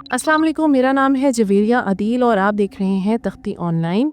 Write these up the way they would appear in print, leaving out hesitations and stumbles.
अस्सलाम वालेकुम, मेरा नाम है जवेरिया अदील और आप देख रहे हैं तख्ती ऑनलाइन।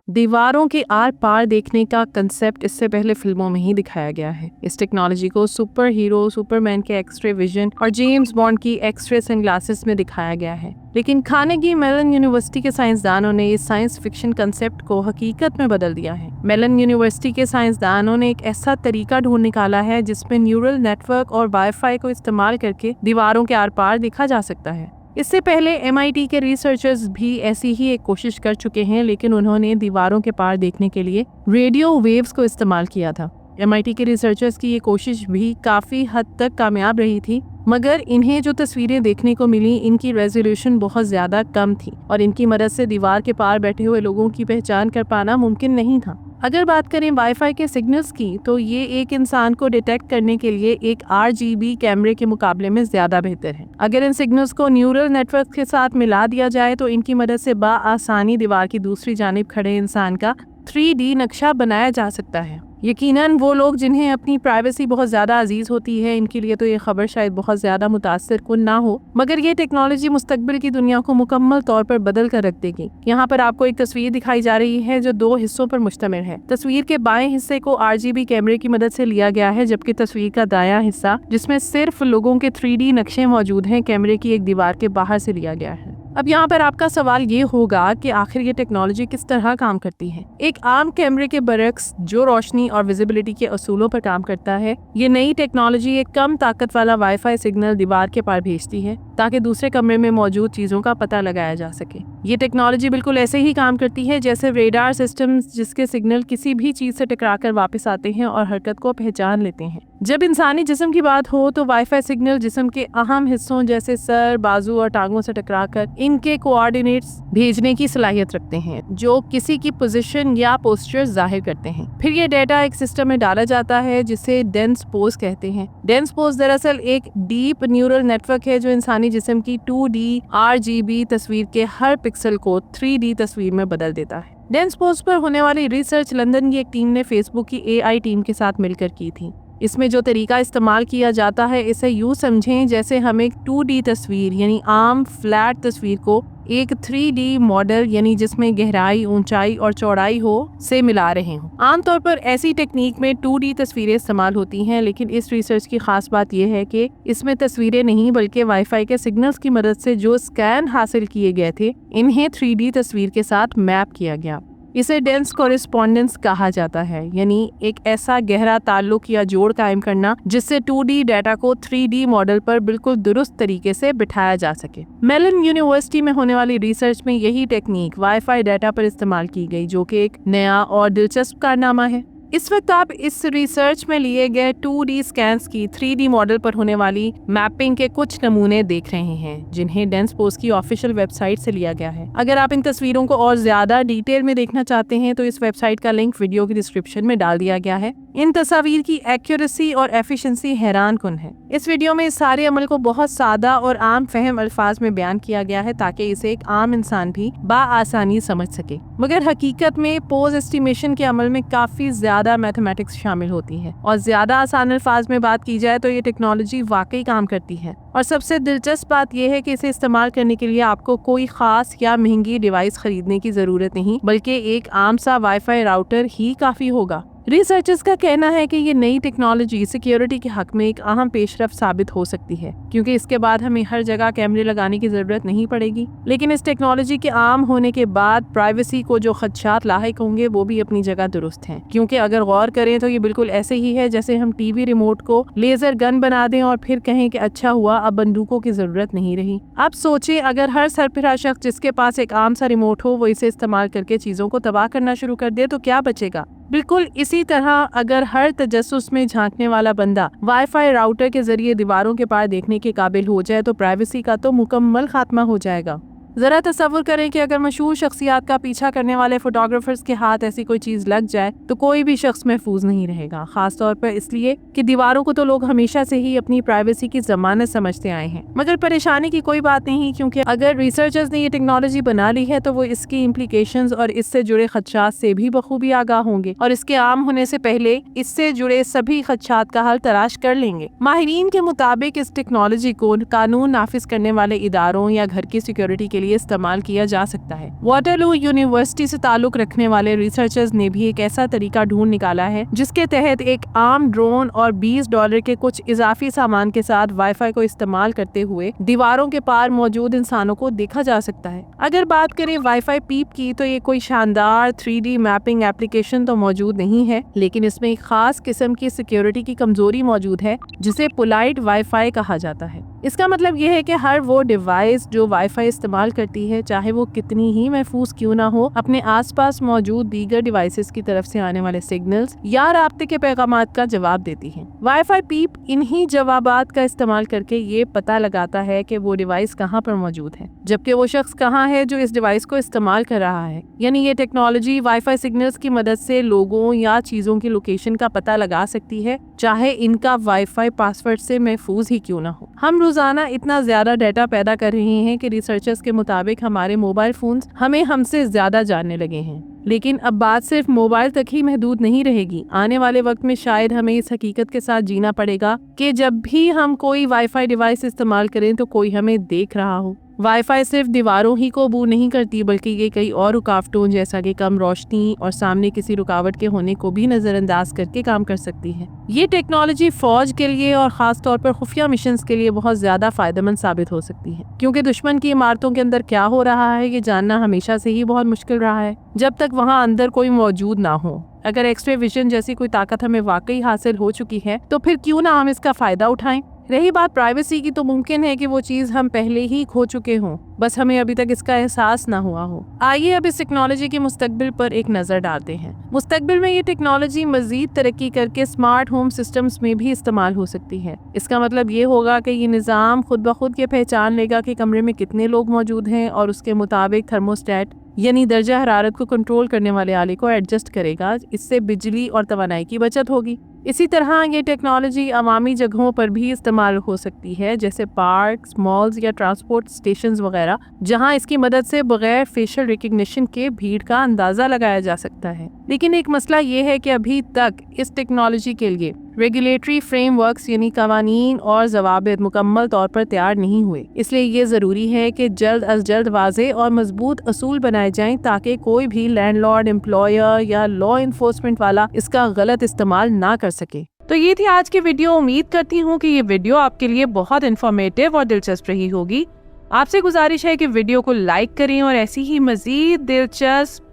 दीवारों के आर पार देखने का कंसेप्ट इससे पहले फिल्मों में ही दिखाया गया है। इस टेक्नोलॉजी को सुपर हीरो सुपरमैन के एक्सरे विजन और जेम्स बॉन्ड की एक्सरे सनग्लासेस में दिखाया गया है, लेकिन कार्नेगी मेलन यूनिवर्सिटी के साइंसदानों ने इस साइंस फिक्शन कंसेप्ट को हकीकत में बदल दिया है। मेलन यूनिवर्सिटी के साइंसदानों ने एक ऐसा तरीका ढूंढ निकाला है जिसमें न्यूरल नेटवर्क और वाईफाई को इस्तेमाल करके दीवारों के आर पार देखा जा सकता है। इससे पहले MIT के रिसर्चर्स भी ऐसी ही एक कोशिश कर चुके हैं, लेकिन उन्होंने दीवारों के पार देखने के लिए रेडियो वेव्स को इस्तेमाल किया था। MIT के रिसर्चर्स की ये कोशिश भी काफ़ी हद तक कामयाब रही थी, मगर इन्हें जो तस्वीरें देखने को मिली इनकी रेजोल्यूशन बहुत ज़्यादा कम थी और इनकी मदद से दीवार के पार बैठे हुए लोगों की पहचान कर पाना मुमकिन नहीं था। अगर बात करें वाईफाई के सिग्नल्स की, तो ये एक इंसान को डिटेक्ट करने के लिए एक RGB कैमरे के मुकाबले में ज़्यादा बेहतर है। अगर इन सिग्नल्स को न्यूरल नेटवर्क के साथ मिला दिया जाए तो इनकी मदद से बाआसानी दीवार की दूसरी जानिब खड़े इंसान का 3D नक्शा बनाया जा सकता है। यकीनन वो लोग जिन्हें अपनी प्राइवेसी बहुत ज़्यादा अजीज होती है, इनके लिए तो ये खबर शायद बहुत ज़्यादा मुतासिर कुन ना हो, मगर ये टेक्नोलॉजी मुस्तकबिल की दुनिया को मुकम्मल तौर पर बदल कर रख देगी। यहाँ पर आपको एक तस्वीर दिखाई जा रही है जो 2 हिस्सों पर मुश्तमिल है। तस्वीर के बाएं हिस्से को RGB कैमरे की मदद से लिया गया है, जबकि तस्वीर का दायां हिस्सा, जिसमें सिर्फ लोगों के 3D नक्शे मौजूद हैं, कैमरे की एक दीवार के बाहर से लिया गया है। अब यहाँ पर आपका सवाल ये होगा कि आखिर ये टेक्नोलॉजी किस तरह काम करती है। एक आम कैमरे के बरक्स जो रोशनी और विजिबिलिटी के असूलों पर काम करता है, ये नई टेक्नोलॉजी एक कम ताकत वाला वाईफाई सिग्नल दीवार के पार भेजती है ताकि दूसरे कमरे में मौजूद चीजों का पता लगाया जा सके। ये टेक्नोलॉजी बिल्कुल ऐसे ही काम करती है जैसे रेडार सिस्टम्स, जिसके सिग्नल किसी भी चीज से टकराकर वापस आते हैं और हरकत को पहचान लेते हैं। जब इंसानी जिस्म की बात हो तो वाईफाई सिग्नल जिस्म के अहम हिस्सों जैसे सर, बाजू और टांगों से टकराकर इनके कोऑर्डिनेट्स भेजने की सलाहियत रखते हैं, जो किसी की पोजीशन या पोस्चर जाहिर करते हैं। फिर ये डेटा एक सिस्टम में डाला जाता है जिसे डेंस पोज कहते हैं। डेंस पोज दरअसल एक डीप न्यूरल नेटवर्क है जो इंसानी जिस्म की 2D RGB तस्वीर के हर पिक्सल को 3D तस्वीर में बदल देता है। डेंस पोज पर होने वाली रिसर्च लंदन की एक टीम ने फेसबुक की AI टीम के साथ मिलकर की थी। इसमें जो तरीका इस्तेमाल किया जाता है, इसे यूँ समझें जैसे हम एक 2D तस्वीर यानी आम फ्लैट तस्वीर को एक 3D मॉडल यानी जिसमें गहराई, ऊंचाई और चौड़ाई हो से मिला रहे हों। आमतौर पर ऐसी टेक्निक में 2D तस्वीरें इस्तेमाल होती हैं, लेकिन इस रिसर्च की खास बात यह है कि इसमें तस्वीरें नहीं बल्कि वाईफाई के सिग्नल्स की मदद से जो स्कैन हासिल किए गए थे, इन्हें 3D तस्वीर के साथ मैप किया गया। इसे डेंस कॉरेस्पॉन्डेंस कहा जाता है, यानी एक ऐसा गहरा ताल्लुक या जोड़ कायम करना जिससे 2D डाटा को 3D मॉडल पर बिल्कुल दुरुस्त तरीके से बिठाया जा सके। मेलन यूनिवर्सिटी में होने वाली रिसर्च में यही टेक्निक वाईफाई डाटा पर इस्तेमाल की गई, जो कि एक नया और दिलचस्प कारनामा है। इस वक्त आप इस रिसर्च में लिए गए 2D स्कैन्स की 3D मॉडल पर होने वाली मैपिंग के कुछ नमूने देख रहे हैं, जिन्हें डेंस पोज की ऑफिशियल वेबसाइट से लिया गया है। अगर आप इन तस्वीरों को और ज्यादा डिटेल में देखना चाहते हैं तो इस वेबसाइट का लिंक वीडियो की डिस्क्रिप्शन में डाल दिया गया है। इन तस्वीर की एक्यूरेसी और एफिशिएंसी हैरान कुन है। इस वीडियो में इस सारे अमल को बहुत सादा और आम फहम अल्फाज में बयान किया गया है ताकि इसे एक आम इंसान भी बाआसानी समझ सके, मगर हकीकत में पोज एस्टिमेशन के अमल में काफी ज्यादा मैथमेटिक्स शामिल होती है और ज्यादा आसान अल्फाज में बात की जाए तो ये टेक्नोलॉजी वाकई काम करती है। और सबसे दिलचस्प बात यह है कि इसे इस्तेमाल करने के लिए आपको कोई खास या महंगी डिवाइस खरीदने की जरूरत नहीं, बल्कि एक आम सा वाईफाई राउटर ही काफी होगा। रिसर्चर्स का कहना है कि ये नई टेक्नोलॉजी सिक्योरिटी के हक में एक अहम पेशरफ साबित हो सकती है, क्योंकि इसके बाद हमें हर जगह कैमरे लगाने की जरूरत नहीं पड़ेगी। लेकिन इस टेक्नोलॉजी के आम होने के बाद प्राइवेसी को जो खदशात लाहिक होंगे वो भी अपनी जगह दुरुस्त हैं, क्योंकि अगर गौर करें तो ये बिल्कुल ऐसे ही है जैसे हम टीवी रिमोट को लेजर गन बना दें और फिर कहें कि अच्छा हुआ अब बंदूकों की जरूरत नहीं रही। आप सोचें, अगर हर सरफिरा शख्स जिसके पास एक आम सा रिमोट हो वो इसे इस्तेमाल करके चीजों को तबाह करना शुरू कर दे तो क्या बचेगा। बिल्कुल इसी तरह अगर हर तजस्सुस में झांकने वाला बंदा वाईफाई राउटर के जरिए दीवारों के पार देखने के काबिल हो जाए तो प्राइवेसी का तो मुकम्मल खात्मा हो जाएगा। ذرا تصور کریں کہ اگر مشہور شخصیات کا پیچھا کرنے والے فوٹوگرافرز کے ہاتھ ایسی کوئی چیز لگ جائے تو کوئی بھی شخص محفوظ نہیں رہے گا، خاص طور پر اس لیے کہ دیواروں کو تو لوگ ہمیشہ سے ہی اپنی پرائیویسی کی ضمانت سمجھتے آئے ہیں۔ مگر پریشانی کی کوئی بات نہیں، کیونکہ اگر ریسرچرز نے یہ ٹیکنالوجی بنا لی ہے تو وہ اس کی امپلیکیشنز اور اس سے جڑے خدشات سے بھی بخوبی آگاہ ہوں گے اور اس کے عام ہونے سے پہلے اس سے جڑے سبھی خدشات کا حل تلاش کر لیں گے۔ ماہرین کے مطابق اس ٹیکنالوجی کو قانون نافذ کرنے والے اداروں یا گھر کی سیکیورٹی کے لیے استعمال کیا جا سکتا ہے۔ واٹرلو یونیورسٹی سے تعلق رکھنے والے ریسرچرز نے بھی ایک ایسا طریقہ ڈھونڈ نکالا ہے جس کے تحت ایک عام ڈرون اور $20 کے کچھ اضافی سامان کے ساتھ وائی فائی کو استعمال کرتے ہوئے دیواروں کے پار موجود انسانوں کو دیکھا جا سکتا ہے۔ اگر بات کریں وائی فائی پیپ کی تو یہ کوئی شاندار 3D میپنگ ایپلیکیشن تو موجود نہیں ہے، لیکن اس میں ایک خاص قسم کی سیکیورٹی کی کمزوری موجود ہے جسے پولائٹ وائی فائی کہا جاتا ہے۔ اس کا مطلب یہ ہے کہ ہر وہ ڈیوائس جو وائی فائی استعمال کرتی ہے، چاہے وہ کتنی ہی محفوظ کیوں نہ ہو، اپنے آس پاس موجود دیگر ڈیوائسز کی طرف سے آنے والے سگنلز یا رابطے کے پیغامات کا جواب دیتی ہے۔ وائی فائی پیپ انہی جوابات کا استعمال کر کے یہ پتہ لگاتا ہے کہ وہ ڈیوائس کہاں پر موجود ہے، جبکہ وہ شخص کہاں ہے جو اس ڈیوائس کو استعمال کر رہا ہے۔ یعنی یہ ٹیکنالوجی وائی فائی سگنلز کی مدد سے لوگوں یا چیزوں کی لوکیشن کا پتہ لگا سکتی ہے، چاہے ان کا وائی فائی پاسورڈ سے محفوظ ہی کیوں نہ ہو۔ ہم روزانہ اتنا زیادہ ڈیٹا پیدا کر رہے ہیں کہ ریسرچرز کے مطابق ہمارے موبائل فونز ہم سے زیادہ جاننے لگے ہیں۔ لیکن اب بات صرف موبائل تک ہی محدود نہیں رہے گی۔ آنے والے وقت میں شاید ہمیں اس حقیقت کے ساتھ جینا پڑے گا کہ جب بھی ہم کوئی وائی فائی ڈیوائس استعمال کریں تو کوئی ہمیں دیکھ رہا ہو۔ وائی فائی صرف دیواروں ہی کو عبور نہیں کرتی، بلکہ یہ کئی اور رکاوٹوں جیسا کہ کم روشنی اور سامنے کسی رکاوٹ کے ہونے کو بھی نظر انداز کر کے کام کر سکتی ہے۔ یہ ٹیکنالوجی فوج کے لیے اور خاص طور پر خفیہ مشنز کے لیے بہت زیادہ فائدہ مند ثابت ہو سکتی ہے، کیونکہ دشمن کی عمارتوں کے اندر کیا ہو رہا ہے یہ جاننا ہمیشہ سے ہی بہت مشکل رہا ہے جب تک وہاں اندر کوئی موجود نہ ہو۔ اگر ایکس رے ویژن جیسی کوئی طاقت ہمیں واقعی حاصل ہو چکی ہے تو پھر کیوں نہ ہم اس کا فائدہ اٹھائیں۔ رہی بات پرائیویسی کی، تو ممکن ہے کہ وہ چیز ہم پہلے ہی کھو چکے ہوں، بس ہمیں ابھی تک اس کا احساس نہ ہوا ہو۔ آئیے اب اس ٹیکنالوجی کے مستقبل پر ایک نظر ڈالتے ہیں۔ مستقبل میں یہ ٹیکنالوجی مزید ترقی کر کے اسمارٹ ہوم سسٹمز میں بھی استعمال ہو سکتی ہے۔ اس کا مطلب یہ ہوگا کہ یہ نظام خود بخود یہ پہچان لے گا کہ کمرے میں کتنے لوگ موجود ہیں اور اس کے مطابق تھرموسٹیٹ یعنی درجہ حرارت کو کنٹرول کرنے والے آلے کو ایڈجسٹ کرے گا۔ اس سے بجلی اور توانائی کی بچت ہوگی۔ اسی طرح یہ ٹیکنالوجی عوامی جگہوں پر بھی استعمال ہو سکتی ہے، جیسے پارکس، مالز یا ٹرانسپورٹ اسٹیشنز وغیرہ، جہاں اس کی مدد سے بغیر فیشل ریکگنیشن کے بھیڑ کا اندازہ لگایا جا سکتا ہے۔ لیکن ایک مسئلہ یہ ہے کہ ابھی تک اس ٹیکنالوجی کے لیے ریگولیٹری فریم ورکس یعنی قوانین اور ضوابط مکمل طور پر تیار نہیں ہوئے۔ اس لیے یہ ضروری ہے کہ جلد از جلد واضح اور مضبوط اصول بنائے جائیں تاکہ کوئی بھی لینڈ لارڈ، امپلائر یا لا انفورسمنٹ والا اس کا غلط استعمال نہ کر سکے۔ تو یہ تھی آج کی ویڈیو۔ امید کرتی ہوں کہ یہ ویڈیو آپ کے لیے بہت انفارمیٹیو اور دلچسپ رہی ہوگی۔ آپ سے گزارش ہے کہ ویڈیو کو لائک کریں اور ایسی ہی مزید دلچسپ،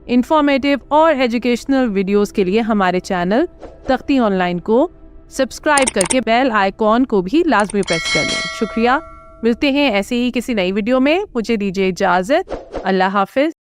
انفارمیٹیو اور ایجوکیشنل ویڈیوز کے لیے ہمارے چینل تختی آن لائن کو سبسکرائب کر کے بیل آئیکن کو بھی لازمی پریس کر لیں۔ شکریہ۔ ملتے ہیں ایسے ہی کسی نئی ویڈیو میں۔ مجھے دیجیے اجازت۔ اللہ حافظ۔